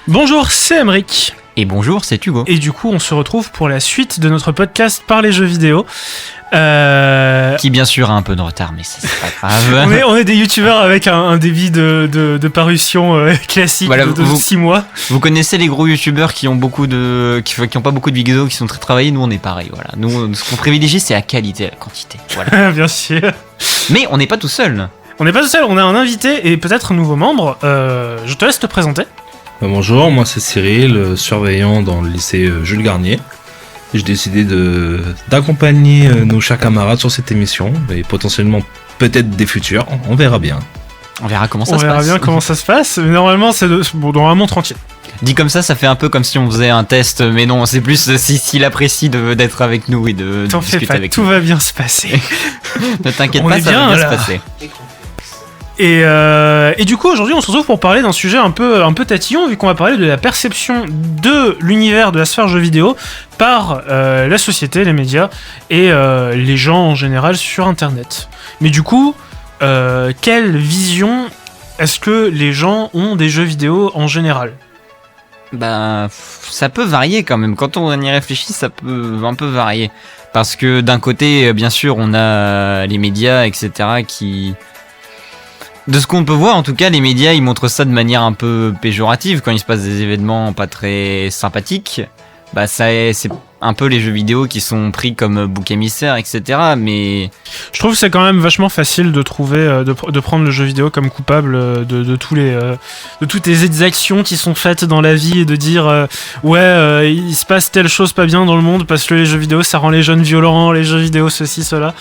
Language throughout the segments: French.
Bonjour, c'est Emric. Et bonjour, c'est Hugo. Et du coup, on se retrouve pour la suite de notre podcast par les jeux vidéo. Qui bien sûr a un peu de retard, mais ça, c'est pas grave. on est des youtubeurs avec un débit de parution classique voilà, de 6 mois. Vous connaissez les gros youtubeurs qui ont qui ont pas beaucoup de vidéos, qui sont très travaillés. Nous, on est pareil. Voilà. Nous, ce qu'on privilégie, c'est la qualité et la quantité. Voilà. Bien sûr. Mais on n'est pas tout seul. On n'est pas tout seul. On a un invité et peut-être un nouveau membre. Je te laisse te présenter. Bonjour, moi c'est Cyril, surveillant dans le lycée Jules Garnier. J'ai décidé d'accompagner nos chers camarades sur cette émission et potentiellement peut-être des futurs, on verra bien. On verra comment ça se passe. On verra bien comment ça se passe, mais normalement c'est normalement tranquille. Dit comme ça fait un peu comme si on faisait un test, mais non, c'est plus s'il apprécie d'être avec nous et de discuter avec nous. Tout va bien se passer. Ne t'inquiète pas, ça va bien se passer. Et du coup aujourd'hui on se retrouve pour parler d'un sujet un peu tatillon, vu qu'on va parler de la perception de l'univers de la sphère jeux vidéo par la société, les médias et les gens en général sur internet. Mais du coup, quelle vision est-ce que les gens ont des jeux vidéo en général ? Ben, ça peut varier quand même. Quand on y réfléchit, ça peut un peu varier. Parce que d'un côté, bien sûr, on a les médias, etc. qui... De ce qu'on peut voir, en tout cas, les médias, ils montrent ça de manière un peu péjorative. Quand il se passe des événements pas très sympathiques, bah c'est un peu les jeux vidéo qui sont pris comme bouc émissaire, etc. Mais je trouve que c'est quand même vachement facile de trouver, de prendre le jeu vidéo comme coupable de toutes les exactions qui sont faites dans la vie et de dire il se passe telle chose pas bien dans le monde parce que les jeux vidéo ça rend les jeunes violents, les jeux vidéo ceci, cela.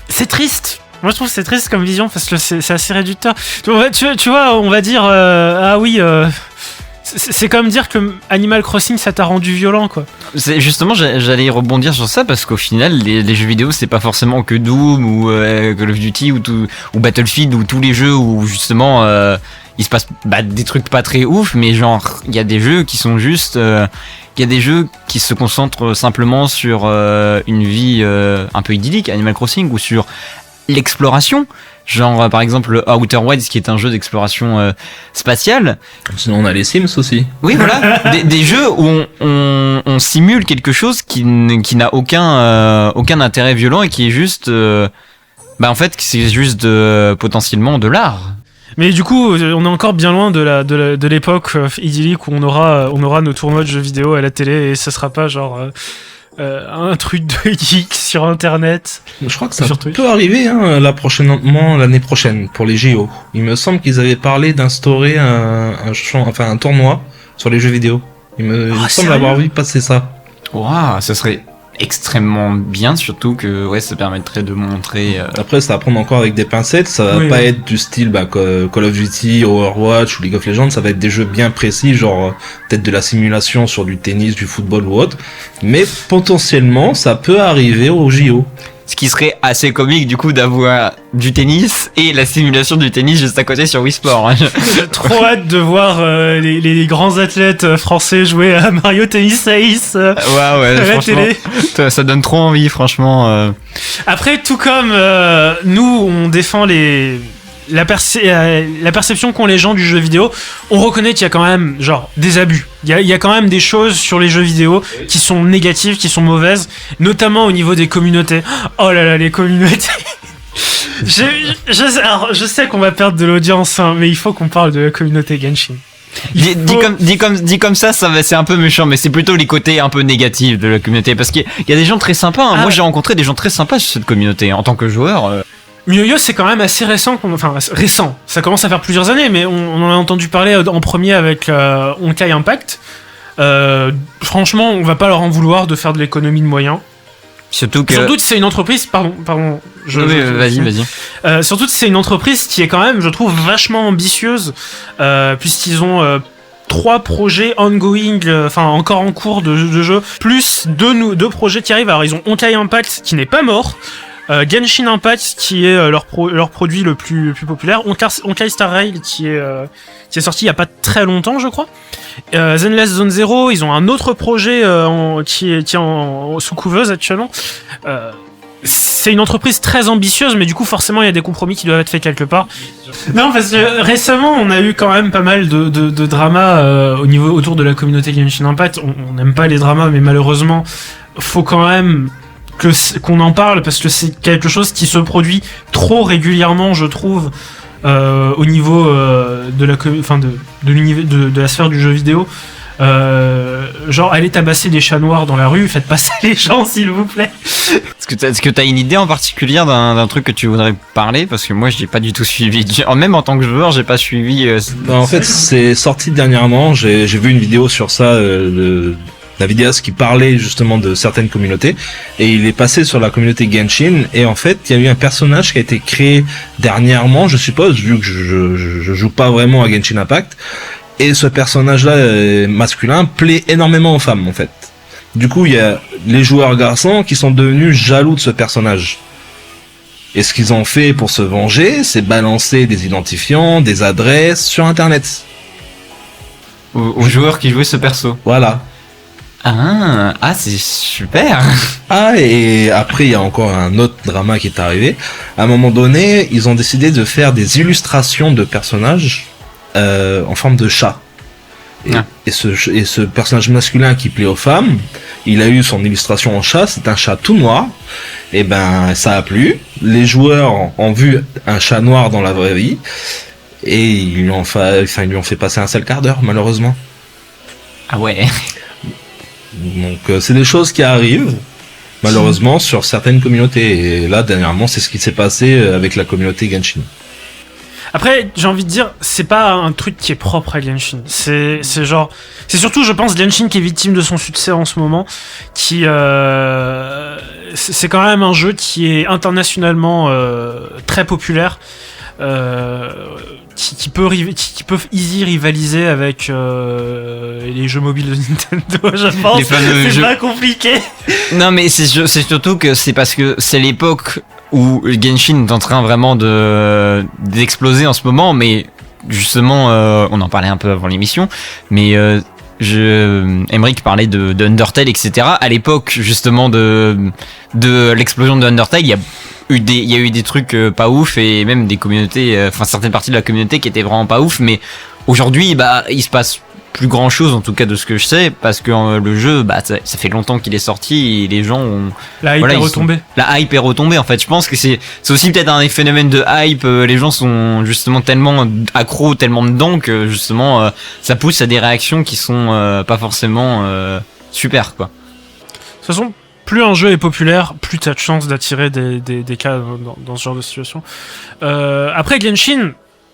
C'est triste. Moi je trouve que c'est triste comme vision parce que c'est assez réducteur. Tu vois, on va dire c'est comme dire que Animal Crossing ça t'a rendu violent quoi. C'est justement j'allais rebondir sur ça parce qu'au final les jeux vidéo c'est pas forcément que Doom ou Call of Duty ou Battlefield ou tous les jeux où justement il se passe des trucs pas très ouf, mais genre il y a des jeux qui sont juste il y a des jeux qui se concentrent simplement sur une vie un peu idyllique, Animal Crossing, ou sur l'exploration, genre par exemple Outer Wilds qui est un jeu d'exploration spatiale. Sinon on a les Sims aussi. Oui voilà, des jeux où on simule quelque chose qui n'a aucun intérêt violent et qui est juste en fait c'est juste potentiellement de l'art. Mais du coup, on est encore bien loin de l'époque idyllique où on aura nos tournois de jeux vidéo à la télé et ce sera pas genre un truc de geek sur internet. Je crois que ça peut arriver l'année prochaine pour les JO. Il me semble qu'ils avaient parlé d'instaurer un tournoi sur les jeux vidéo. Il me semble avoir vu passer ça. Waouh, ça serait extrêmement bien, surtout que ça permettrait de montrer Après ça va prendre encore avec des pincettes, ça va pas être du style Call of Duty, Overwatch ou League of Legends, ça va être des jeux bien précis, genre peut-être de la simulation sur du tennis, du football ou autre, mais potentiellement ça peut arriver au JO. Ce qui serait assez comique du coup d'avoir du tennis et la simulation du tennis juste à côté sur Wii Sport. J'ai trop hâte de voir les grands athlètes français jouer à Mario Tennis Ace à la télé. Ça donne trop envie franchement. Après tout comme nous on défend la perception qu'ont les gens du jeu vidéo, on reconnaît qu'il y a quand même des abus. Il y a quand même des choses sur les jeux vidéo qui sont négatives, qui sont mauvaises, notamment au niveau des communautés. Oh là là, les communautés. Je sais qu'on va perdre de l'audience, mais il faut qu'on parle de la communauté Genshin. Dit comme ça c'est un peu méchant, mais c'est plutôt les côtés un peu négatifs de la communauté, parce qu'il y a des gens très sympas. Moi j'ai rencontré des gens très sympas sur cette communauté en tant que joueur. MioYo c'est quand même assez récent, récent, ça commence à faire plusieurs années, mais on en a entendu parler en premier avec Honkai Impact. Franchement, on va pas leur en vouloir de faire de l'économie de moyens. Surtout que c'est une entreprise, pardon. Vas-y. Surtout que c'est une entreprise qui est quand même, je trouve, vachement ambitieuse, puisqu'ils ont 3 projets ongoing, encore en cours de jeu, plus 2 projets qui arrivent. Alors ils ont Honkai Impact qui n'est pas mort. Genshin Impact qui est leur produit le plus populaire, Honkai Star Rail qui est sorti il y a pas très longtemps je crois, Zenless Zone Zero, ils ont un autre projet qui est sous couveuse actuellement. c'est une entreprise très ambitieuse, mais du coup forcément il y a des compromis qui doivent être faits quelque part. Non, parce que récemment on a eu quand même pas mal de dramas autour de la communauté Genshin Impact. On n'aime pas les dramas, mais malheureusement faut quand même qu'on en parle parce que c'est quelque chose qui se produit trop régulièrement, je trouve, au niveau de l'univers de la sphère du jeu vidéo. Genre allez tabasser des chats noirs dans la rue, faites pas ça les gens s'il vous plaît. Est-ce que t'as une idée en particulier d'un truc que tu voudrais parler? Parce que moi j'ai pas du tout suivi, même en tant que joueur j'ai pas suivi. En fait c'est sorti dernièrement, j'ai vu une vidéo sur ça, la vidéaste qui parlait justement de certaines communautés, et il est passé sur la communauté Genshin, et en fait il y a eu un personnage qui a été créé dernièrement, je suppose, vu que je joue pas vraiment à Genshin Impact. Et ce personnage-là, masculin, plaît énormément aux femmes, en fait. Du coup, il y a les joueurs garçons qui sont devenus jaloux de ce personnage. Et ce qu'ils ont fait pour se venger, c'est balancer des identifiants, des adresses sur Internet. Aux joueurs qui jouaient ce perso. Voilà. Ah, c'est super. Ah, et après, il y a encore un autre drama qui est arrivé. À un moment donné, ils ont décidé de faire des illustrations de personnages en forme de chat. Et ce personnage masculin qui plaît aux femmes, il a eu son illustration en chat, c'est un chat tout noir. Et ben ça a plu. Les joueurs ont vu un chat noir dans la vraie vie et ils lui ont fait passer un sale quart d'heure malheureusement. Ah ouais. Donc c'est des choses qui arrivent malheureusement sur certaines communautés. Et là dernièrement c'est ce qui s'est passé avec la communauté Genshin. Après, j'ai envie de dire, c'est pas un truc qui est propre à Genshin. C'est surtout, je pense, Genshin qui est victime de son succès en ce moment, c'est quand même un jeu qui est internationalement très populaire, qui peut easy rivaliser avec les jeux mobiles de Nintendo, je pense. Les fameux c'est jeux... pas compliqué. Non, mais c'est surtout que c'est parce que c'est l'époque où Genshin est en train vraiment d'exploser en ce moment, mais justement, on en parlait un peu avant l'émission, mais Emric parlait de Undertale, etc. À l'époque, justement, de l'explosion de Undertale, il y a eu des trucs pas ouf, et même des communautés, certaines parties de la communauté qui étaient vraiment pas ouf, mais aujourd'hui, il se passe plus grand chose, en tout cas de ce que je sais, parce que le jeu, ça fait longtemps qu'il est sorti et les gens ont... La hype est retombée. La hype est retombée, en fait. Je pense que c'est aussi peut-être un phénomène de hype. Les gens sont justement tellement accros, tellement dedans que justement ça pousse à des réactions qui sont pas forcément super, quoi. De toute façon, plus un jeu est populaire, plus t'as de chances d'attirer des cas dans ce genre de situation. Après Genshin,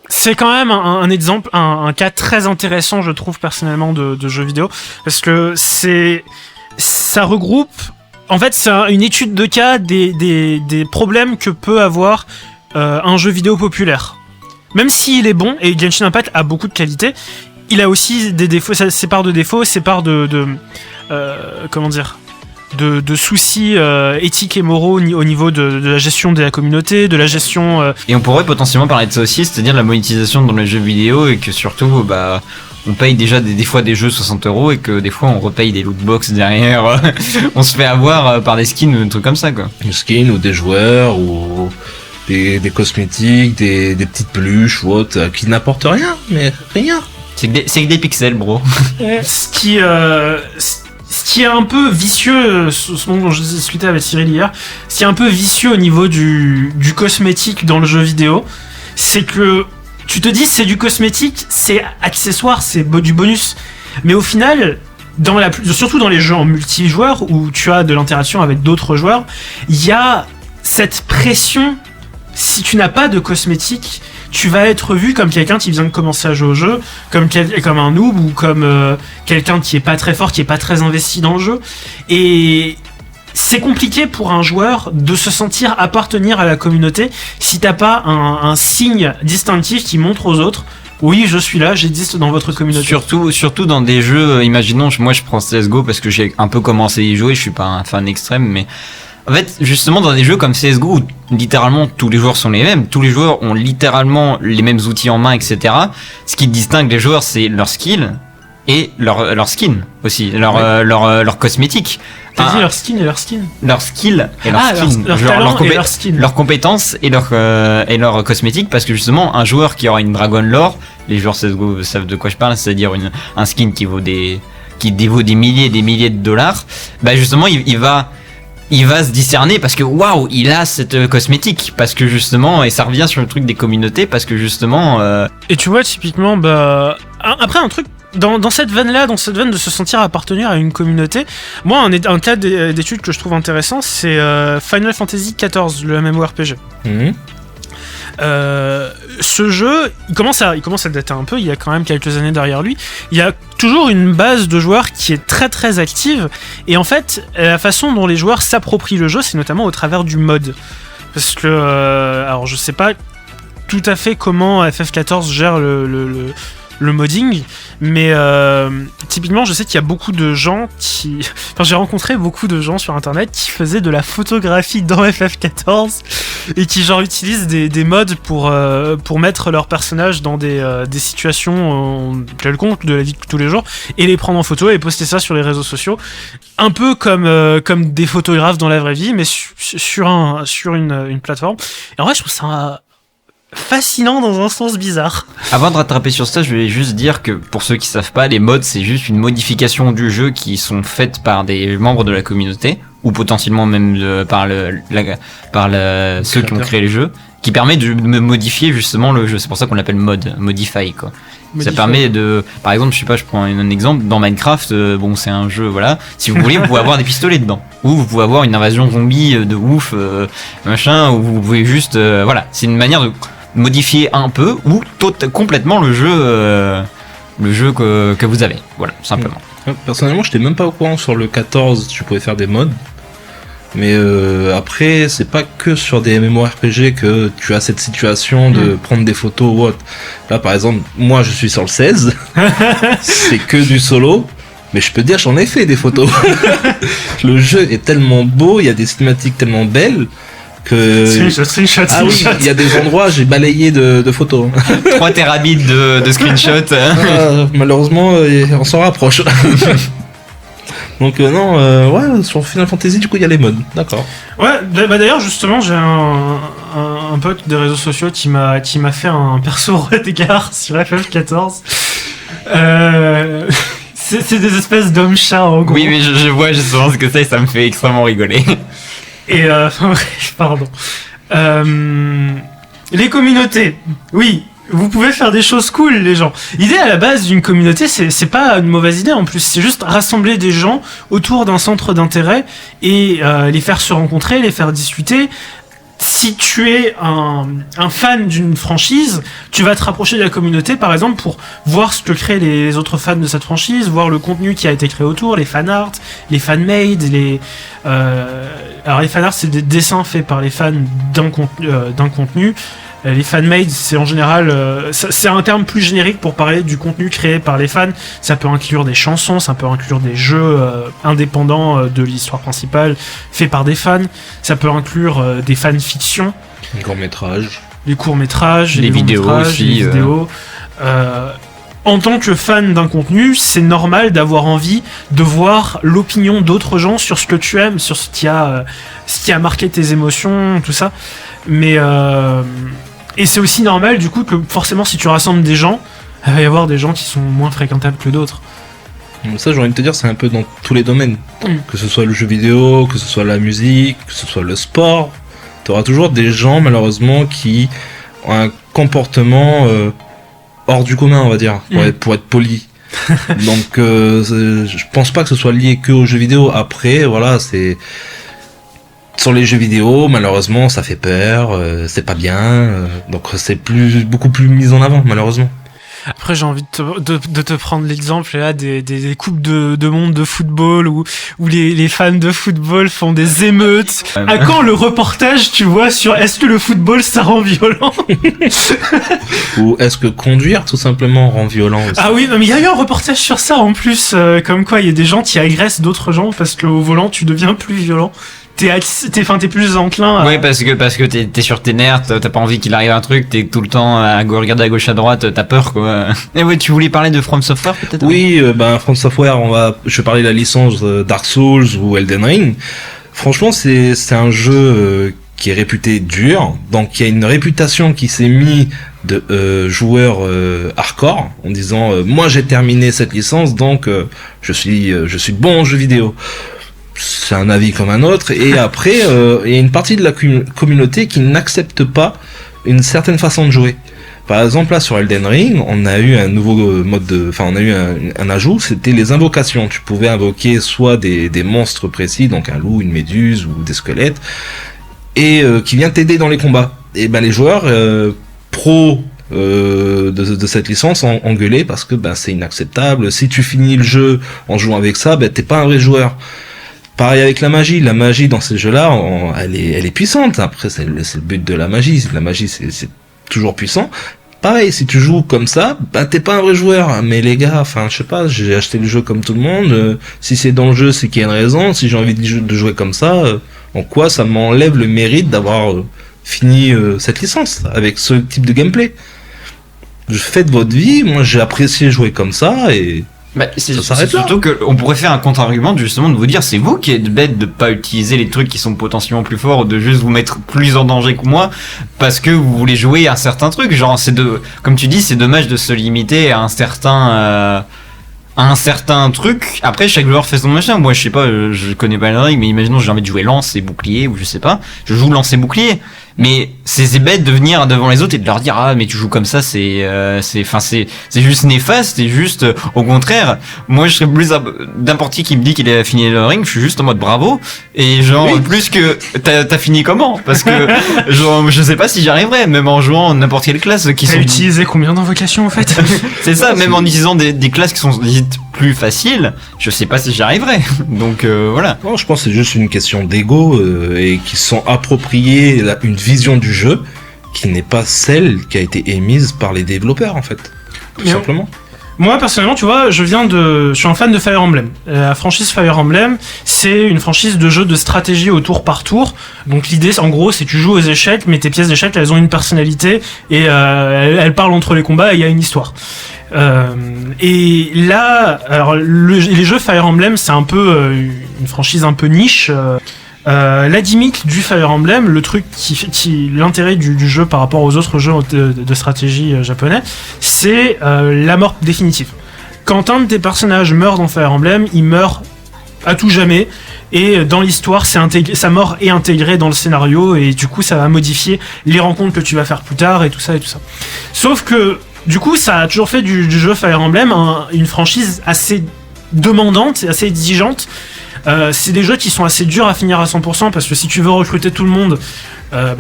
c'est quand même un exemple, un cas très intéressant, je trouve, personnellement, de jeux vidéo, parce que ça regroupe, en fait, c'est une étude de cas des problèmes que peut avoir un jeu vidéo populaire. Même s'il est bon, et Genshin Impact a beaucoup de qualités, il a aussi des défauts, ses parts de défauts, ses parts comment dire, de soucis éthiques et moraux au niveau de la gestion de la communauté, de la gestion... Et on pourrait potentiellement parler de ça aussi, c'est-à-dire de la monétisation dans les jeux vidéo, et que surtout, on paye déjà des fois des jeux 60€ et que des fois on repaye des lootbox derrière. On se fait avoir par des skins ou des trucs comme ça, quoi. Des skins ou des joueurs ou des cosmétiques, des petites peluches ou autres qui n'apportent rien, mais rien. C'est que des pixels, bro. Ce qui est un peu vicieux, ce dont je discutais avec Cyril hier, ce qui est un peu vicieux au niveau du cosmétique dans le jeu vidéo, c'est que tu te dis c'est du cosmétique, c'est accessoire, c'est du bonus, mais au final, surtout dans les jeux en multijoueur où tu as de l'interaction avec d'autres joueurs, il y a cette pression. Si tu n'as pas de cosmétique, tu vas être vu comme quelqu'un qui vient de commencer à jouer au jeu, comme un noob ou comme quelqu'un qui est pas très fort, qui est pas très investi dans le jeu. Et c'est compliqué pour un joueur de se sentir appartenir à la communauté si t'as pas un signe distinctif qui montre aux autres: oui, je suis là, j'existe dans votre communauté. Surtout dans des jeux, imaginons, moi je prends CSGO parce que j'ai un peu commencé à y jouer, je suis pas un fan extrême, mais... En fait, justement, dans des jeux comme CSGO, où littéralement tous les joueurs sont les mêmes, tous les joueurs ont littéralement les mêmes outils en main, etc. Ce qui distingue les joueurs, c'est leur skill. et leur skin aussi, leur cosmétique. T'as dit leur skin et leur skin. Leur skill et leur skin, leur talent et leur skin. Leurs compétences et leur cosmétique, parce que justement un joueur qui aura une Dragon Lore, les joueurs savent de quoi je parle, c'est-à-dire un skin qui vaut des milliers et des milliers de dollars, bah justement il va se discerner parce que waouh, il a cette cosmétique, parce que justement, et ça revient sur le truc des communautés, parce que justement et tu vois typiquement après un truc dans cette veine de se sentir appartenir à une communauté, moi un cas d'étude que je trouve intéressant, c'est Final Fantasy XIV, le MMORPG. Ce jeu, il commence à dater un peu, il y a quand même quelques années derrière lui. Il y a toujours une base de joueurs qui est très très active, et en fait, la façon dont les joueurs s'approprient le jeu, c'est notamment au travers du mod. Parce que, alors je sais pas tout à fait comment FF14 gère le modding, mais typiquement je sais qu'il y a beaucoup de gens j'ai rencontré beaucoup de gens sur internet qui faisaient de la photographie dans FF14 et qui genre utilisent des mods pour mettre leurs personnages dans des situations quelconques de la vie de tous les jours et les prendre en photo et poster ça sur les réseaux sociaux, un peu comme des photographes dans la vraie vie, mais sur une plateforme. Et en vrai je trouve ça fascinant dans un sens bizarre. Avant de rattraper sur ça, je vais juste dire que pour ceux qui savent pas, les mods c'est juste une modification du jeu qui sont faites par des membres de la communauté ou potentiellement même par ceux qui ont créé le jeu, qui permet de modifier justement le jeu. C'est pour ça qu'on l'appelle modify quoi. Ça permet de, par exemple, je sais pas, je prends un exemple, dans Minecraft, bon c'est un jeu, voilà, si vous voulez, vous pouvez avoir des pistolets dedans, ou vous pouvez avoir une invasion zombie de ouf, machin, ou vous pouvez juste, voilà, c'est une manière de modifier un peu ou complètement le jeu que vous avez, voilà, simplement. Personnellement, j'étais même pas au courant sur le 14, tu pouvais faire des mods. Mais après, c'est pas que sur des MMORPG que tu as cette situation de prendre des photos ou autre. Là, par exemple, moi, je suis sur le 16. C'est que du solo. Mais je peux te dire, j'en ai fait des photos. Le jeu est tellement beau, il y a des cinématiques tellement belles que... Screenshot. Ah oui, il y a des endroits, j'ai balayé de photos. 3 terabits de screenshots. Malheureusement, on s'en rapproche. Donc ouais, sur Final Fantasy, du coup, il y a les mods, d'accord. Ouais, d'ailleurs, justement, j'ai un pote des réseaux sociaux qui m'a fait un perso Redgar sur FF14. C'est des espèces d'hommes-chats, en gros. Oui, mais je vois justement ce que c'est, et ça me fait extrêmement rigoler. Et, pardon. Les communautés, oui. Vous pouvez faire des choses cool, les gens. L'idée à la base d'une communauté, c'est pas une mauvaise idée en plus. C'est juste rassembler des gens autour d'un centre d'intérêt et les faire se rencontrer, les faire discuter. Si tu es un fan d'une franchise, tu vas te rapprocher de la communauté, par exemple, pour voir ce que créent les autres fans de cette franchise, voir le contenu qui a été créé autour, les fanarts, les fanmades, alors les fanarts, c'est des dessins faits par les fans d'un contenu. Les fanmades, c'est en général, c'est un terme plus générique pour parler du contenu créé par les fans. Ça peut inclure des chansons, ça peut inclure des jeux indépendants de l'histoire principale faits par des fans. Ça peut inclure des fanfictions, les courts-métrages, les vidéos aussi, les vidéos. En tant que fan d'un contenu, c'est normal d'avoir envie de voir l'opinion d'autres gens sur ce que tu aimes, sur ce qui a marqué tes émotions, tout ça. Mais et c'est aussi normal du coup que forcément si tu rassembles des gens, il va y avoir des gens qui sont moins fréquentables que d'autres. Ça, j'ai envie de te dire, c'est un peu dans tous les domaines. Que ce soit le jeu vidéo, que ce soit la musique, que ce soit le sport. Tu auras toujours des gens, malheureusement, qui ont un comportement hors du commun, on va dire, pour être poli. Donc, je pense pas que ce soit lié que aux jeux vidéo. Après, voilà, c'est... Sur les jeux vidéo, malheureusement, ça fait peur, c'est pas bien, donc c'est beaucoup plus mis en avant, malheureusement. Après, j'ai envie de te prendre l'exemple là des coupes de monde de football où les fans de football font des émeutes. À quand le reportage, tu vois, sur est-ce que le football ça rend violent? Ou est-ce que conduire tout simplement rend violent aussi? Ah oui, non, mais il y a eu un reportage sur ça en plus, comme quoi il y a des gens qui agressent d'autres gens parce qu'au volant tu deviens plus violent. t'es plus enclin à... Ouais, parce que t'es sur tes nerfs, t'as pas envie qu'il arrive un truc, t'es tout le temps à regarder à gauche à droite, t'as peur, quoi. Et ouais, tu voulais parler de From Software, peut-être? Oui, From Software, je vais parler de la licence Dark Souls ou Elden Ring. Franchement, c'est un jeu qui est réputé dur, donc il y a une réputation qui s'est mise de joueurs hardcore en disant moi j'ai terminé cette licence, donc je suis bon en jeu vidéo. C'est un avis comme un autre. Et après, il y a une partie de la communauté qui n'accepte pas une certaine façon de jouer. Par exemple, là, sur Elden Ring, on a eu un nouveau on a eu un ajout, c'était les invocations. Tu pouvais invoquer soit des monstres précis, donc un loup, une méduse ou des squelettes, et qui viennent t'aider dans les combats. Et ben, les joueurs pro de cette licence ont engueulé parce que c'est inacceptable. Si tu finis le jeu en jouant avec ça, t'es pas un vrai joueur. Pareil avec la magie. La magie dans ces jeux-là, elle est puissante. Après, c'est le but de la magie. La magie, c'est toujours puissant. Pareil, si tu joues comme ça, t'es pas un vrai joueur. Mais les gars, je sais pas, j'ai acheté le jeu comme tout le monde. Si c'est dans le jeu, c'est qu'il y a une raison. Si j'ai envie de jouer comme ça, en quoi ça m'enlève le mérite d'avoir fini cette licence avec ce type de gameplay? Faites votre vie. Moi, j'ai apprécié jouer comme ça et... c'est surtout qu'on pourrait faire un contre-argument justement de vous dire c'est vous qui êtes bête de pas utiliser les trucs qui sont potentiellement plus forts, de juste vous mettre plus en danger que moi parce que vous voulez jouer à un certain truc. Genre comme tu dis, c'est dommage de se limiter à un certain truc. Après, chaque joueur fait son machin. Moi, je sais pas, je connais pas les règles, mais imaginons j'ai envie de jouer lance et bouclier, ou je sais pas, je joue lance et bouclier. Mais c'est bête de venir devant les autres et de leur dire mais tu joues comme ça, c'est juste néfaste, c'est juste au contraire. Moi, je serais plus n'importe qui me dit qu'il a fini le ring, je suis juste en mode bravo et genre oui. Plus que t'as fini comment? Parce que genre je sais pas si j'y arriverais, même en jouant n'importe quelle classe qui sont utilisé combien d'invocations en fait. C'est ça, même en utilisant des classes qui sont dites plus faciles, je sais pas si j'y arriverais. Donc voilà. Non, je pense que c'est juste une question d'ego et qui sont appropriés une vision du jeu qui n'est pas celle qui a été émise par les développeurs en fait, tout simplement. Moi personnellement, tu vois, je suis un fan de Fire Emblem. La franchise Fire Emblem, c'est une franchise de jeu de stratégie au tour par tour. Donc l'idée, en gros, c'est que tu joues aux échecs, mais tes pièces d'échecs, elles ont une personnalité et elles parlent entre les combats et il y a une histoire. Et là, alors les jeux Fire Emblem, c'est un peu une franchise un peu niche. La gimmick du Fire Emblem, le truc l'intérêt du jeu par rapport aux autres jeux de stratégie japonais, c'est la mort définitive. Quand un de tes personnages meurt dans Fire Emblem, il meurt à tout jamais, et dans l'histoire, sa mort est intégrée dans le scénario, et du coup, ça va modifier les rencontres que tu vas faire plus tard, et tout ça, et tout ça. Sauf que, du coup, ça a toujours fait du jeu Fire Emblem une franchise assez demandante et assez exigeante. C'est des jeux qui sont assez durs à finir à 100% parce que si tu veux recruter tout le monde,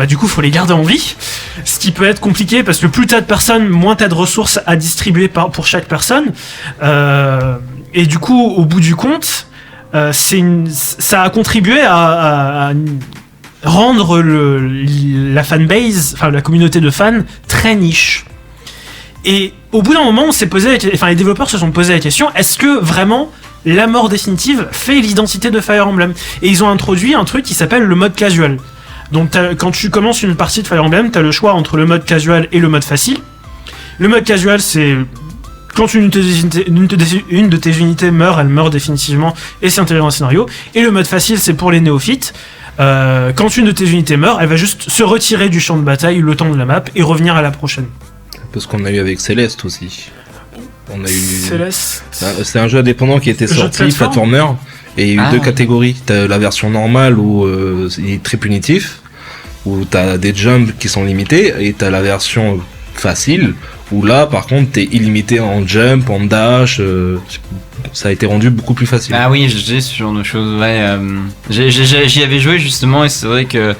du coup faut les garder en vie, ce qui peut être compliqué parce que plus t'as de personnes, moins t'as de ressources à distribuer pour chaque personne, et du coup au bout du compte, ça a contribué à rendre la fanbase, enfin la communauté de fans très niche. Et au bout d'un moment, les développeurs se sont posé la question, est-ce que vraiment la mort définitive fait l'identité de Fire Emblem? Et ils ont introduit un truc qui s'appelle le mode casual. Donc quand tu commences une partie de Fire Emblem, t'as le choix entre le mode casual et le mode facile. Le mode casual, c'est quand une de tes unités meurt, elle meurt définitivement et c'est intégré dans le scénario. Et le mode facile, c'est pour les néophytes. Quand une de tes unités meurt, elle va juste se retirer du champ de bataille le temps de la map et revenir à la prochaine. Un peu ce qu'on a eu avec Céleste aussi. On a eu Céleste. C'est un jeu indépendant qui était sorti, platformer, et il y a eu deux catégories. T'as la version normale où il est très punitif, où t'as des jumps qui sont limités, et t'as la version facile où là par contre t'es illimité en jump, en dash. Ça a été rendu beaucoup plus facile. Ah oui, j'ai ce genre de choses. Ouais, j'y avais joué justement et c'est vrai que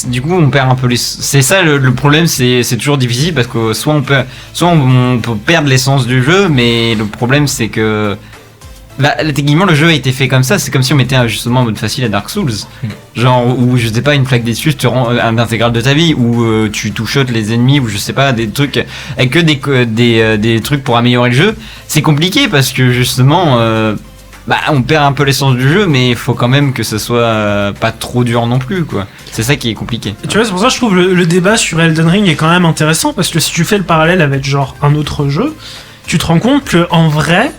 du coup on perd un peu c'est ça le problème, c'est toujours difficile parce que soit on peut perdre l'essence du jeu, mais le problème c'est que techniquement le jeu a été fait comme ça. C'est comme si on mettait justement un mode facile à Dark Souls, genre où je sais pas, une plaque d'essuie te rend un intégral de ta vie, où tu touchotes les ennemis, ou je sais pas, des trucs avec que des trucs pour améliorer le jeu. C'est compliqué parce que justement bah on perd un peu l'essence du jeu, mais il faut quand même que ce soit pas trop dur non plus, quoi. C'est ça qui est compliqué. Tu vois, c'est pour ça que je trouve le débat sur Elden Ring est quand même intéressant, parce que si tu fais le parallèle avec genre un autre jeu, tu te rends compte que en vrai,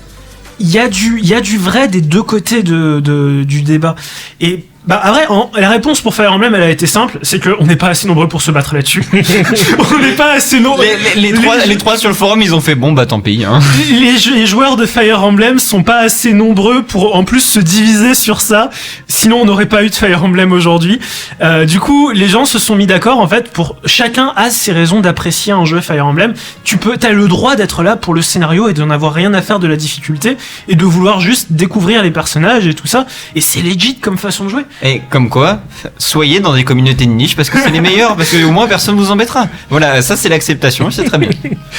il y a du vrai des deux côtés du débat. Et bah après, la réponse pour Fire Emblem, elle a été simple, c'est qu'on n'est pas assez nombreux pour se battre là-dessus. On n'est pas assez nombreux. Les trois sur le forum, ils ont fait bon, bah tant pis. Hein. Les joueurs de Fire Emblem sont pas assez nombreux pour en plus se diviser sur ça. Sinon, on n'aurait pas eu de Fire Emblem aujourd'hui. Du coup, les gens se sont mis d'accord. En fait, pour chacun a ses raisons d'apprécier un jeu Fire Emblem. T'as le droit d'être là pour le scénario et d'en avoir rien à faire de la difficulté et de vouloir juste découvrir les personnages et tout ça. Et c'est legit comme façon de jouer. Et comme quoi, soyez dans des communautés de niche parce que c'est les meilleurs, parce que au moins personne vous embêtera. Voilà, ça c'est l'acceptation, c'est très bien.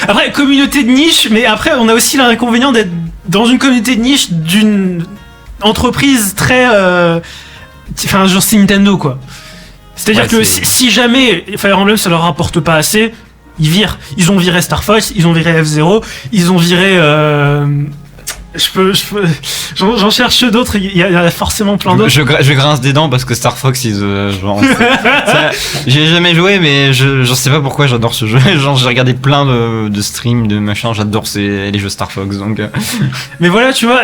Après, communauté de niche, mais après on a aussi l'inconvénient d'être dans une communauté de niche d'une entreprise très... Enfin, genre c'est Nintendo quoi. C'est-à-dire que si jamais Fire Emblem ça leur rapporte pas assez, ils virent. Ils ont viré Star Fox, ils ont viré F-Zero, ils ont viré... J'en cherche d'autres, il y a forcément plein d'autres. Je grince des dents parce que Star Fox, j'ai jamais joué, mais je sais pas pourquoi j'adore ce jeu. Genre, j'ai regardé plein de streams, de machin, j'adore les jeux Star Fox, donc. Mais voilà, tu vois,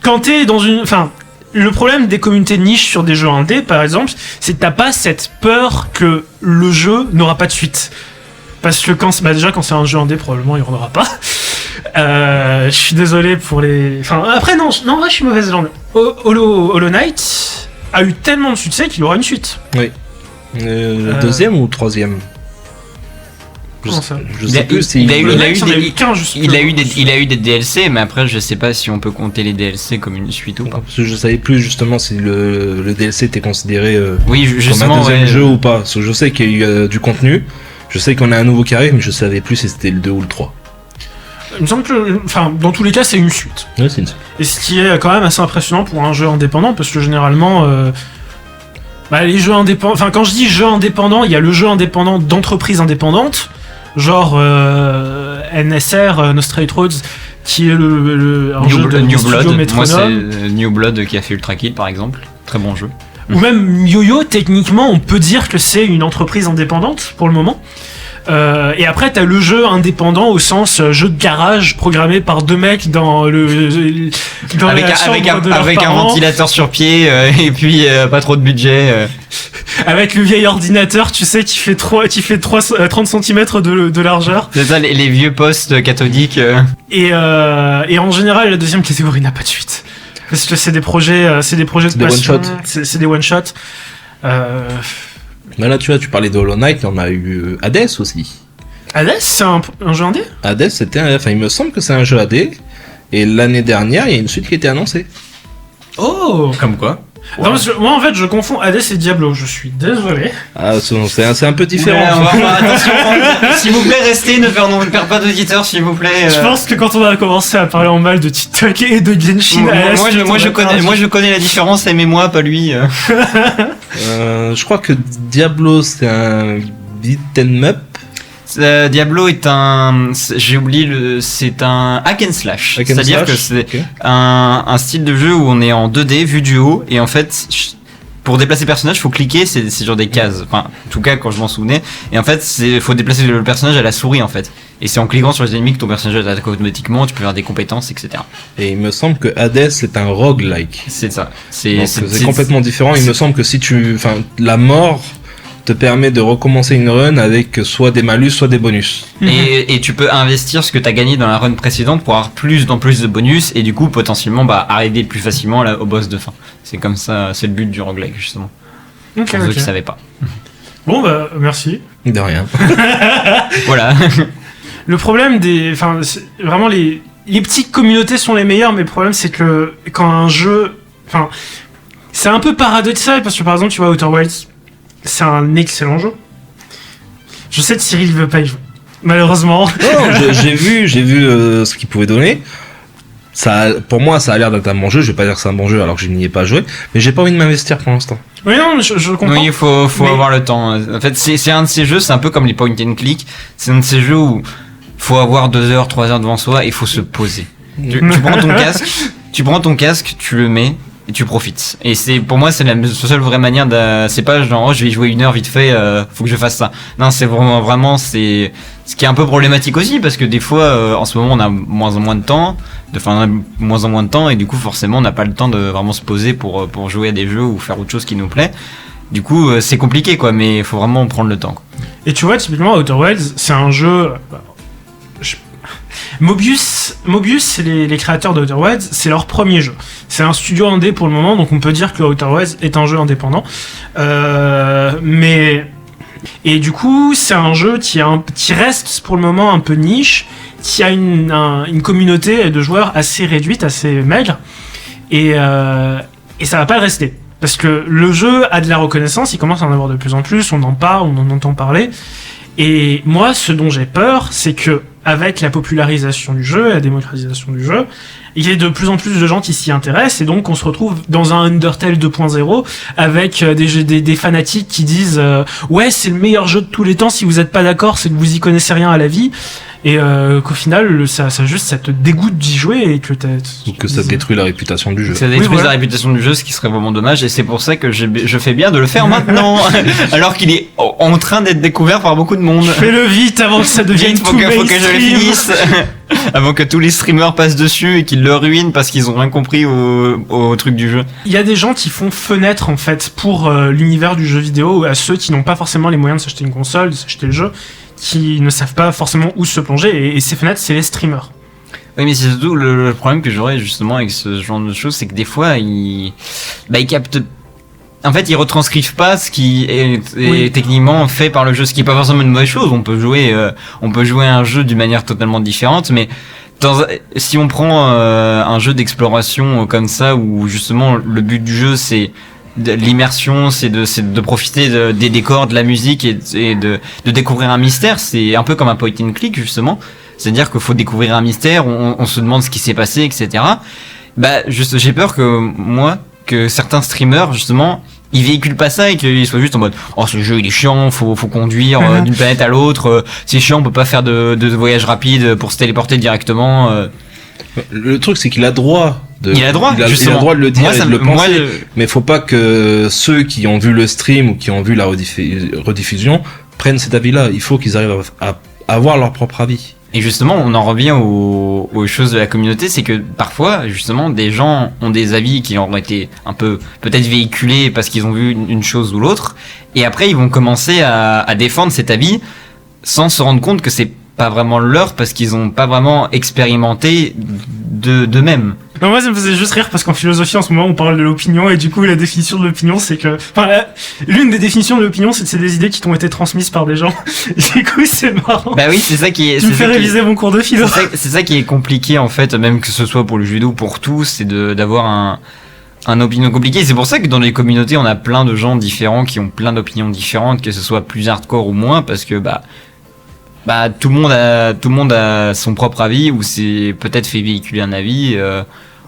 quand t'es dans une, enfin, le problème des communautés de niche sur des jeux indés, par exemple, c'est que t'as pas cette peur que le jeu n'aura pas de suite. Parce que déjà quand c'est un jeu indé, probablement il n'y en aura pas. Je suis désolé pour les... Enfin, après non, je suis mauvaise langue. Hollow Knight a eu tellement de succès qu'il aura une suite. Oui. Deuxième ou troisième? Comment ça? Je sais plus si... Il a eu des DLC, mais après je sais pas si on peut compter les DLC comme une suite ou pas. Parce que je savais plus justement si le DLC était considéré oui, comme un deuxième jeu ou pas. Parce que je sais qu'il y a eu du contenu, je sais qu'on a un nouveau qui arrive, mais je savais plus si c'était le 2 ou le 3. Il me semble que, enfin, dans tous les cas, c'est une suite. Ouais, c'est une suite. Et ce qui est quand même assez impressionnant pour un jeu indépendant, parce que généralement, les jeux indépendants. Enfin, quand je dis jeu indépendant, il y a le jeu indépendant d'entreprise indépendante, genre NSR, No Straight Roads, qui est un jeu de New studio Blood. Metronome. Moi, c'est New Blood qui a fait Ultra Kill, par exemple. Très bon jeu. Ou même Yo-Yo, techniquement, on peut dire que c'est une entreprise indépendante pour le moment. Et après t'as le jeu indépendant au sens jeu de garage programmé par deux mecs dans avec un ventilateur sur pied et puis pas trop de budget avec le vieil ordinateur tu sais qui fait 30 cm de largeur. C'est ça, les vieux postes cathodiques et en général la deuxième catégorie n'a pas de suite parce que c'est des projets de passion, c'est des one shot. Mais là, tu vois, tu parlais de Hollow Knight, on a eu Hades aussi. Hades, c'est un jeu indé? Hades, il me semble que c'est un jeu AD. Et l'année dernière, il y a une suite qui a été annoncée. Oh! Comme quoi? Non, parce que moi, en fait, je confonds Hades et Diablo. Je suis désolé. Ah, c'est un peu différent. Ouais, attention, s'il vous plaît, restez, ne perd pas d'auditeurs, s'il vous plaît. Je pense que quand on a commencé à parler en mal de TikTok et de Genshin, moi, je connais la différence, aimez-moi, pas lui. Je crois que Diablo, c'est un beat'em up. Diablo est c'est un hack and slash. C'est-à-dire que c'est un style de jeu où on est en 2D, vu du haut, et en fait, pour déplacer le personnage, faut cliquer, c'est genre des cases. Enfin, en tout cas, quand je m'en souvenais. Et en fait, faut déplacer le personnage à la souris, en fait. Et c'est en cliquant sur les ennemis que ton personnage attaque automatiquement, tu peux faire des compétences, etc. Et il me semble que Hades est un roguelike. C'est ça. C'est complètement différent. Il me semble que la mort te permet de recommencer une run avec soit des malus, soit des bonus. Et tu peux investir ce que tu as gagné dans la run précédente pour avoir plus de bonus et du coup potentiellement arriver plus facilement au boss de fin. C'est comme ça, c'est le but du roguelike justement. Pour ceux qui savaient pas. Bon bah merci. De rien. Voilà. Le problème vraiment les petites communautés sont les meilleures, mais le problème c'est que quand un jeu, c'est un peu paradoxal parce que par exemple tu vois Outer Wilds, c'est un excellent jeu. Je sais que Cyril veut pas y jouer, malheureusement. Non, j'ai vu ce qu'il pouvait donner. Pour moi, ça a l'air d'être un bon jeu. Je vais pas dire que c'est un bon jeu alors que je n'y ai pas joué, mais j'ai pas envie de m'investir pour l'instant. Oui, non, je comprends. Oui, il faut avoir le temps. En fait, c'est un de ces jeux, c'est un peu comme les point and click. C'est un de ces jeux où faut avoir 2 heures, 3 heures devant soi et il faut se poser. Tu prends ton casque tu prends ton casque, tu le mets et tu profites. Et pour moi c'est la seule vraie manière c'est pas genre je vais y jouer 1 heure vite fait, faut que je fasse ça. Non, c'est vraiment c'est ce qui est un peu problématique aussi, parce que des fois en ce moment on a moins en moins de temps, et du coup forcément on n'a pas le temps de vraiment se poser pour jouer à des jeux ou faire autre chose qui nous plaît. Du coup c'est compliqué quoi, mais il faut vraiment prendre le temps quoi. Et tu vois, typiquement Outer Wilds, c'est un jeu... Mobius, c'est les créateurs de Outer Wilds, c'est leur premier jeu. C'est un studio indé pour le moment, donc on peut dire que Outer Wilds est un jeu indépendant. Et du coup, c'est un jeu qui reste pour le moment un peu niche, qui a une communauté de joueurs assez réduite, assez maigre, et ça va pas le rester. Parce que le jeu a de la reconnaissance, il commence à en avoir de plus en plus, on en parle, on en entend parler. Et moi, ce dont j'ai peur, c'est que avec la popularisation du jeu, la démocratisation du jeu, il y a de plus en plus de gens qui s'y intéressent, et donc on se retrouve dans un Undertale 2.0 avec des fanatiques qui disent ouais, c'est le meilleur jeu de tous les temps, si vous êtes pas d'accord, c'est que vous y connaissez rien à la vie. Et qu'au final, ça te dégoûte d'y jouer, et que ça détruit la réputation du jeu. Ça détruit la réputation du jeu, ce qui serait vraiment dommage, et c'est pour ça que je fais bien de le faire maintenant, alors qu'il est en train d'être découvert par beaucoup de monde. Fais-le vite avant que ça devienne tout mainstream. Faut que je le finisse, avant que tous les streamers passent dessus et qu'ils le ruinent parce qu'ils ont rien compris au truc du jeu. Il y a des gens qui font fenêtre en fait pour l'univers du jeu vidéo à ceux qui n'ont pas forcément les moyens de s'acheter une console, de s'acheter le jeu, qui ne savent pas forcément où se plonger, et ces fenêtres, c'est les streamers. Oui, mais c'est surtout le problème que j'aurais justement avec ce genre de choses, c'est que des fois ils captent. En fait, ils retranscrivent pas ce qui est techniquement fait par le jeu, ce qui est pas forcément une mauvaise chose. On peut jouer à un jeu d'une manière totalement différente, mais si on prend un jeu d'exploration comme ça, où justement le but du jeu c'est l'immersion, c'est de profiter des décors, de la musique, et de découvrir un mystère. C'est un peu comme un point and click justement, c'est-à-dire qu'il faut découvrir un mystère, on se demande ce qui s'est passé, etc. J'ai peur que certains streamers justement ils véhiculent pas ça, et qu'ils soient juste en mode ce jeu il est chiant, faut conduire d'une planète à l'autre, c'est chiant, on peut pas faire de voyage rapide pour se téléporter directement. Le truc c'est qu'il a droit il a droit de le dire et de le penser, mais faut pas que ceux qui ont vu le stream ou qui ont vu la rediffusion prennent cet avis-là. Il faut qu'ils arrivent à avoir leur propre avis. Et justement, on en revient aux choses de la communauté, c'est que parfois, justement, des gens ont des avis qui ont été un peu peut-être véhiculés parce qu'ils ont vu une chose ou l'autre, et après ils vont commencer à défendre cet avis sans se rendre compte que c'est pas vraiment leur, parce qu'ils ont pas vraiment expérimenté d'eux-mêmes. Non, moi ça me faisait juste rire parce qu'en philosophie en ce moment on parle de l'opinion, et du coup la définition de l'opinion c'est que... l'une des définitions de l'opinion c'est que c'est des idées qui t'ont été transmises par des gens. Du coup c'est marrant. Bah oui, c'est ça qui est... Tu me fais réviser mon cours de philo. C'est ça qui est compliqué en fait, même que ce soit pour le judo ou pour tout, c'est d'avoir un opinion compliquée. C'est pour ça que dans les communautés on a plein de gens différents qui ont plein d'opinions différentes, que ce soit plus hardcore ou moins, parce que tout le monde a son propre avis, ou c'est peut-être fait véhiculer un avis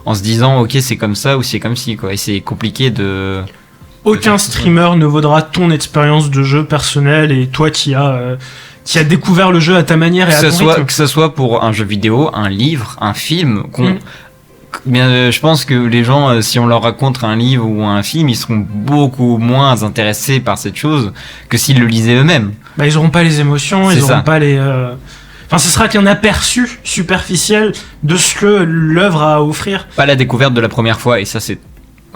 en se disant ok c'est comme ça ou c'est comme ci quoi, et c'est compliqué de... Aucun streamer ne vaudra ton expérience de jeu personnelle, et toi qui as découvert le jeu à ta manière et à ton rythme. Que ce soit pour un jeu vidéo, un livre, un film, bien, je pense que les gens, si on leur raconte un livre ou un film, ils seront beaucoup moins intéressés par cette chose que s'ils le lisaient eux-mêmes. Ils auront pas les émotions, ils auront pas les... Enfin, ce sera qu'un aperçu superficiel de ce que l'œuvre a à offrir. Pas la découverte de la première fois, et ça c'est...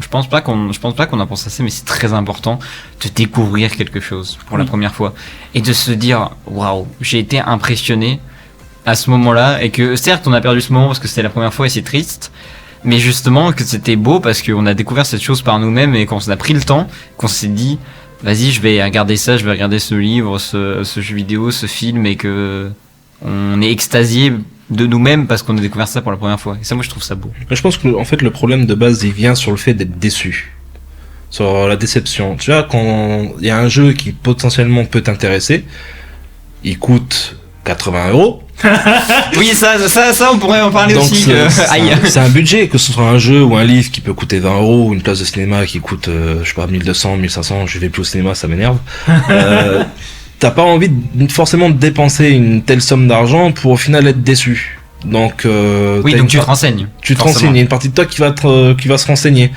Je pense pas qu'on en pense assez, mais c'est très important de découvrir quelque chose pour la première fois. Et de se dire, waouh, j'ai été impressionné à ce moment-là, et que certes on a perdu ce moment parce que c'était la première fois et c'est triste, mais justement que c'était beau parce qu'on a découvert cette chose par nous-mêmes, et qu'on a pris le temps, qu'on s'est dit vas-y je vais regarder ça, je vais regarder ce livre, ce jeu vidéo, ce film, et que on est extasié de nous-mêmes parce qu'on a découvert ça pour la première fois. Et ça, moi je trouve ça beau. Je pense que en fait le problème de base il vient sur le fait d'être déçu, sur la déception. Tu vois, quand il y a un jeu qui potentiellement peut t'intéresser, il coûte 80€. Oui, ça, on pourrait en parler. Donc aussi. C'est un budget, que ce soit un jeu ou un livre qui peut coûter 20€, ou une place de cinéma qui coûte, je sais pas, 1200, 1500, je vais plus au cinéma, ça m'énerve. T'as pas envie forcément de dépenser une telle somme d'argent pour au final être déçu. Donc oui, donc tu te renseignes. Tu te renseignes, il y a une partie de toi qui va se renseigner.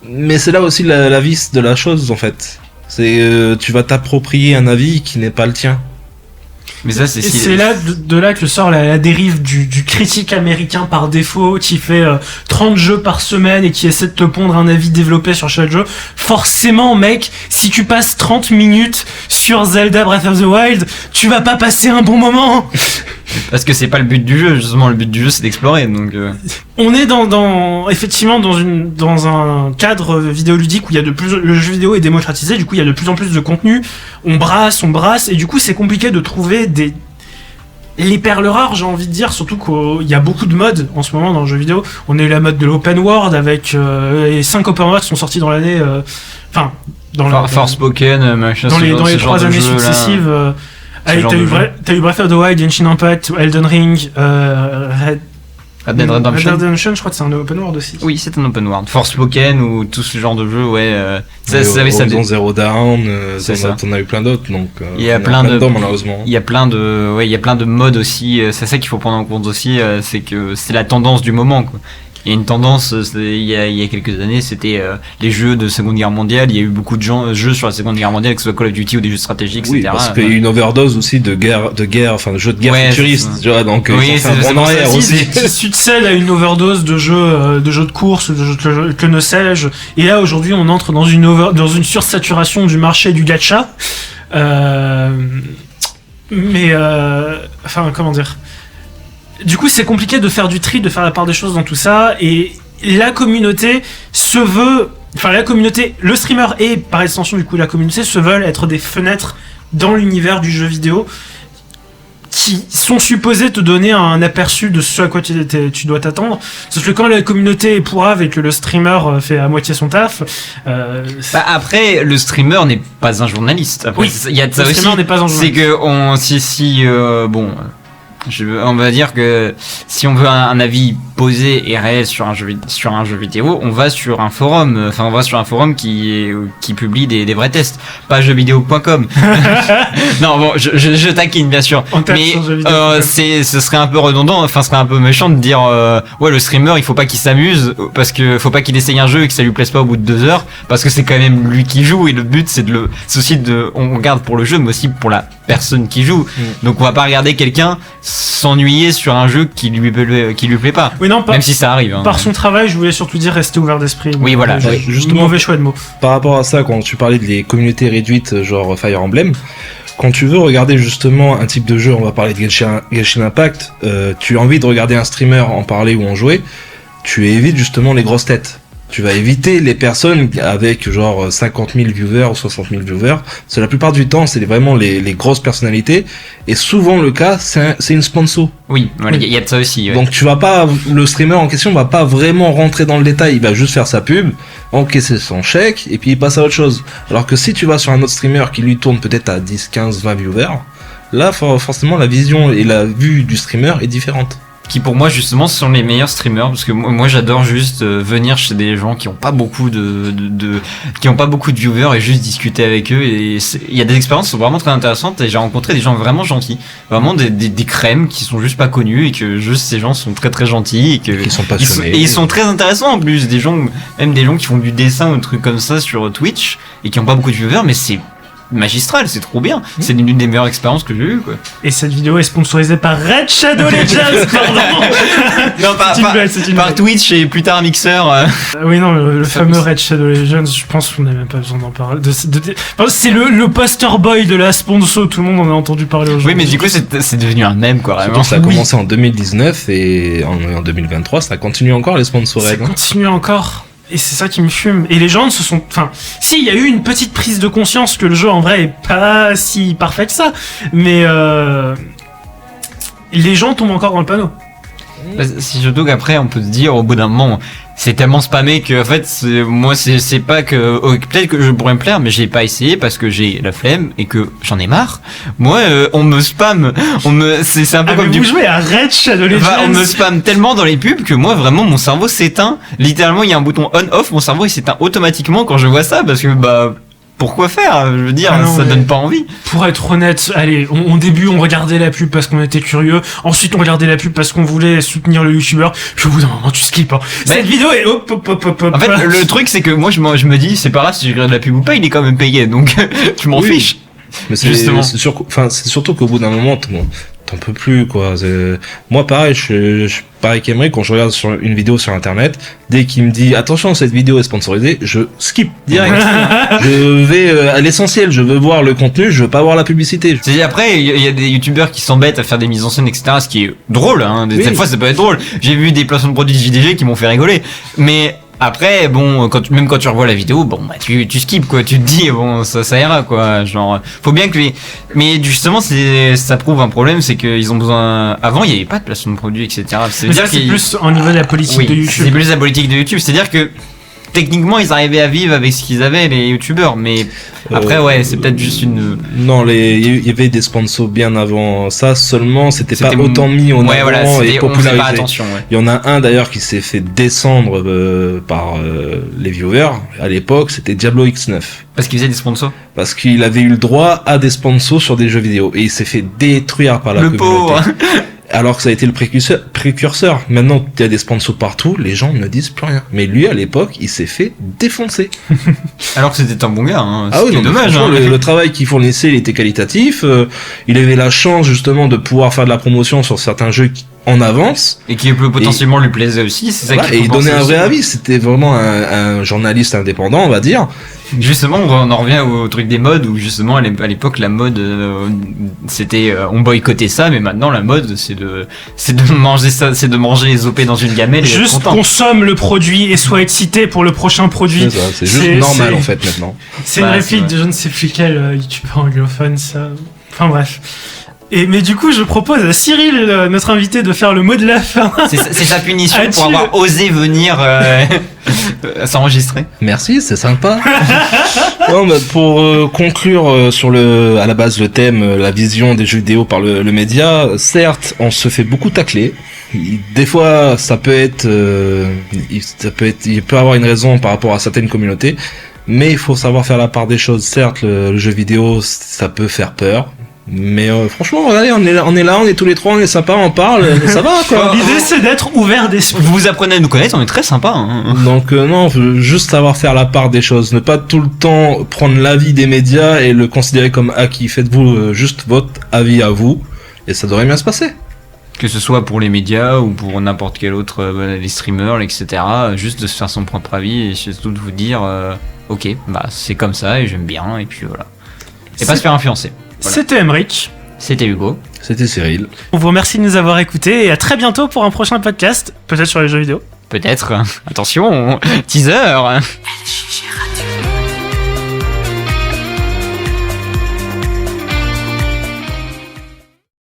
Mais c'est là aussi la vice de la chose en fait. C'est tu vas t'approprier un avis qui n'est pas le tien. Mais ça, c'est là de là que sort la dérive du critique américain par défaut qui fait 30 jeux par semaine et qui essaie de te pondre un avis développé sur chaque jeu. Forcément, mec, si tu passes 30 minutes sur Zelda Breath of the Wild, tu vas pas passer un bon moment. Parce que c'est pas le but du jeu, justement, le but du jeu c'est d'explorer, donc On est effectivement dans un cadre vidéoludique où il y a le jeu vidéo est démocratisé, du coup il y a de plus en plus de contenu, on brasse, et du coup c'est compliqué de trouver les perles rares, j'ai envie de dire, surtout qu'il y a beaucoup de modes en ce moment dans le jeu vidéo. On a eu la mode de l'open world avec les 5 open world qui sont sortis dans l'année, Forspoken, machin, dans les 3 années successives. T'as eu Breath of the Wild, Genshin Impact, Elden Ring, Red Dead Redemption, je crois que c'est un open world aussi. Oui, c'est un open world. Forspoken ou tout ce genre de jeu, ouais. Horizon Zero Dawn, t'en as eu plein d'autres, donc il y a plein de malheureusement. Il y a plein de modes aussi. C'est ça qu'il faut prendre en compte aussi, c'est que c'est la tendance du moment, quoi. Il y a une tendance, il y a quelques années, c'était les jeux de Seconde Guerre mondiale. Il y a eu beaucoup de jeux sur la Seconde Guerre mondiale, que ce soit Call of Duty ou des jeux stratégiques, oui, etc. Parce qu'il y a eu une overdose aussi de jeux de guerre futuristes, tu vois, donc oui, c'est en arrière aussi. Qui succède à une overdose de jeux de course, de jeux que ne sais-je. Et là, aujourd'hui, on entre dans une sursaturation du marché du gacha. Comment dire? Du coup, c'est compliqué de faire du tri, de faire la part des choses dans tout ça, et la communauté le streamer et par extension du coup la communauté se veulent être des fenêtres dans l'univers du jeu vidéo qui sont supposés te donner un aperçu de ce à quoi tu dois t'attendre. Sauf que quand la communauté est pourrave et que le streamer fait à moitié son taf... après, le streamer n'est pas un journaliste. Après, oui, il y a de ça le aussi. Streamer n'est pas un journaliste. C'est que on va dire que si on veut un avis posé et réel sur un jeu vidéo, on va sur un forum, qui publie des vrais tests, pas jeuxvideo.com. Non, bon, je taquine bien sûr, mais ce serait un peu redondant, ce serait un peu méchant de dire ouais, le streamer il faut pas qu'il s'amuse parce que faut pas qu'il essaye un jeu et que ça lui plaise pas au bout de 2 heures, parce que c'est quand même lui qui joue et le but c'est on regarde pour le jeu mais aussi pour la personne qui joue. Donc on va pas regarder quelqu'un s'ennuyer sur un jeu qui lui plaît pas. Oui, non, même si ça arrive. Par son travail, je voulais surtout dire rester ouvert d'esprit. Oui, voilà. Justement, mauvais choix de mots. Par rapport à ça, quand tu parlais des communautés réduites, genre Fire Emblem, quand tu veux regarder justement un type de jeu, on va parler de Genshin Impact, tu as envie de regarder un streamer en parler ou en jouer, tu évites justement les grosses têtes. Tu vas éviter les personnes avec genre 50 000 viewers ou 60 000 viewers. Parce que la plupart du temps, c'est vraiment les grosses personnalités. Et souvent, le cas, c'est une sponsor. Oui, il y a de ça aussi. Ouais. Donc le streamer en question va pas vraiment rentrer dans le détail. Il va juste faire sa pub, encaisser son chèque, et puis il passe à autre chose. Alors que si tu vas sur un autre streamer qui lui tourne peut-être à 10, 15, 20 viewers, là, forcément, la vision et la vue du streamer est différente. Qui pour moi justement sont les meilleurs streamers, parce que moi j'adore juste venir chez des gens qui ont pas beaucoup qui ont pas beaucoup de viewers et juste discuter avec eux, et il y a des expériences qui sont vraiment très intéressantes, et j'ai rencontré des gens vraiment gentils, vraiment des crèmes qui sont juste pas connus, et que juste ces gens sont très très gentils et que ils sont passionnés et ils sont très intéressants en plus, même des gens qui font du dessin ou des trucs comme ça sur Twitch et qui ont pas beaucoup de viewers, mais c'est magistral, c'est trop bien. C'est l'une des meilleures expériences que j'ai eues, quoi. Et cette vidéo est sponsorisée par Red Shadow Legends, pardon. Non, par Twitch et plus tard Mixer. Oui, non, le fameux Red Shadow Legends, je pense qu'on n'a même pas besoin d'en parler. C'est le poster boy de la sponsor, tout le monde en a entendu parler aujourd'hui. Oui, mais du coup, c'est devenu un mème, quoi, vraiment. Ça a commencé en 2019 et en 2023, ça continue encore les sponsors. Ça continue encore. Et c'est ça qui me fume. Et les gens se sont... si, il y a eu une petite prise de conscience que le jeu, en vrai, est pas si parfait que ça. Mais les gens tombent encore dans le panneau. Si surtout qu'après, on peut se dire, au bout d'un moment, c'est tellement spammé que, en fait, c'est pas que... peut-être que je pourrais me plaire, mais j'ai pas essayé parce que j'ai la flemme et que j'en ai marre. Moi, on me spamme. C'est un peu comme vous jouez à Red Shadow Legends. On me spamme tellement dans les pubs que moi, vraiment, mon cerveau s'éteint. Littéralement, il y a un bouton on-off, mon cerveau, il s'éteint automatiquement quand je vois ça, parce que, pourquoi faire? Je veux dire, ça donne pas envie. Pour être honnête, allez, au début, on regardait la pub parce qu'on était curieux. Ensuite, on regardait la pub parce qu'on voulait soutenir le youtubeur. Puis au bout d'un moment, tu skippes. Hein. Cette vidéo est hop. En fait, le truc, c'est que moi, je me dis, c'est pas grave si je regarde la pub ou pas, il est quand même payé, donc tu m'en fiches. Mais c'est surtout qu'au bout d'un moment, t'en peux plus, quoi. Moi, pareil, je suis pareil qu'Emery, quand je regarde sur une vidéo sur internet, dès qu'il me dit attention, cette vidéo est sponsorisée, je skip direct. Je vais à l'essentiel, je veux voir le contenu, je veux pas voir la publicité. C'est après, il y a des youtubeurs qui s'embêtent à faire des mises en scène, etc., ce qui est drôle, hein. Des fois, ça peut être drôle. J'ai vu des placements de produits de JDG qui m'ont fait rigoler. Mais, après, bon, même quand tu revois la vidéo, bon, bah, tu skips, quoi. Tu te dis, bon, ça ira, quoi. Genre, faut bien que mais justement, ça prouve un problème, c'est qu'ils ont besoin, avant, il n'y avait pas de placement de produits, etc. C'est plus au niveau de la politique de YouTube. C'est plus la politique de YouTube. C'est-à-dire que, techniquement, ils arrivaient à vivre avec ce qu'ils avaient, les youtubeurs, mais après, c'est peut-être juste une... Non, il y avait des sponsors bien avant ça, seulement c'était pas autant mis en avant et popularisé. Pas attention, Il y en a un d'ailleurs qui s'est fait descendre par les viewers. À l'époque, c'était Diablo X9. Parce qu'il faisait des sponsors. Parce qu'il avait eu le droit à des sponsors sur des jeux vidéo et il s'est fait détruire par la communauté. Pauvre. Alors que ça a été le précurseur. Maintenant, il y a des sponsors partout, les gens ne disent plus rien. Mais lui, à l'époque, il s'est fait défoncer. Alors que c'était un bon gars, hein. Ah oui, dommage. Hein. Le travail qu'il fournissait, il était qualitatif. Il avait la chance, justement, de pouvoir faire de la promotion sur certains jeux en avance. Et qui potentiellement lui plaisait aussi, c'est ça et il donnait un vrai avis. C'était vraiment un journaliste indépendant, on va dire. Justement, on en revient au truc des modes où justement à l'époque la mode c'était on boycottait ça, mais maintenant la mode c'est de manger ça, c'est de manger les OP dans une gamelle. Juste consomme le produit et sois excité pour le prochain produit. C'est juste normal en fait maintenant. C'est une réplique de je ne sais plus quel youtubeur anglophone ça. Enfin bref. Mais du coup, je propose à Cyril, notre invité, de faire le mot de la fin. C'est sa punition pour avoir osé venir s'enregistrer. Merci, c'est sympa. Non, mais pour conclure sur à la base le thème, la vision des jeux vidéo par le média, certes, on se fait beaucoup tacler. Des fois, il peut avoir une raison par rapport à certaines communautés, mais il faut savoir faire la part des choses. Certes, le jeu vidéo, ça peut faire peur. Mais franchement, regardez, on est là, on est tous les trois, on est sympa, on parle, ça va quoi. L'idée c'est d'être ouvert d'esprit. Vous apprenez à nous connaître, on est très sympa. Hein. Donc non, juste savoir faire la part des choses, ne pas tout le temps prendre l'avis des médias et le considérer comme acquis. Faites-vous juste votre avis à vous et ça devrait bien se passer. Que ce soit pour les médias ou pour n'importe quel autre, les streamers, etc. Juste de se faire son propre avis et surtout de vous dire, ok, bah c'est comme ça et j'aime bien et puis voilà. Et pas se faire influencer. Voilà. C'était Emric. C'était Hugo. C'était Cyril. On vous remercie de nous avoir écoutés et à très bientôt pour un prochain podcast, peut-être sur les jeux vidéo. Peut-être. Attention, teaser.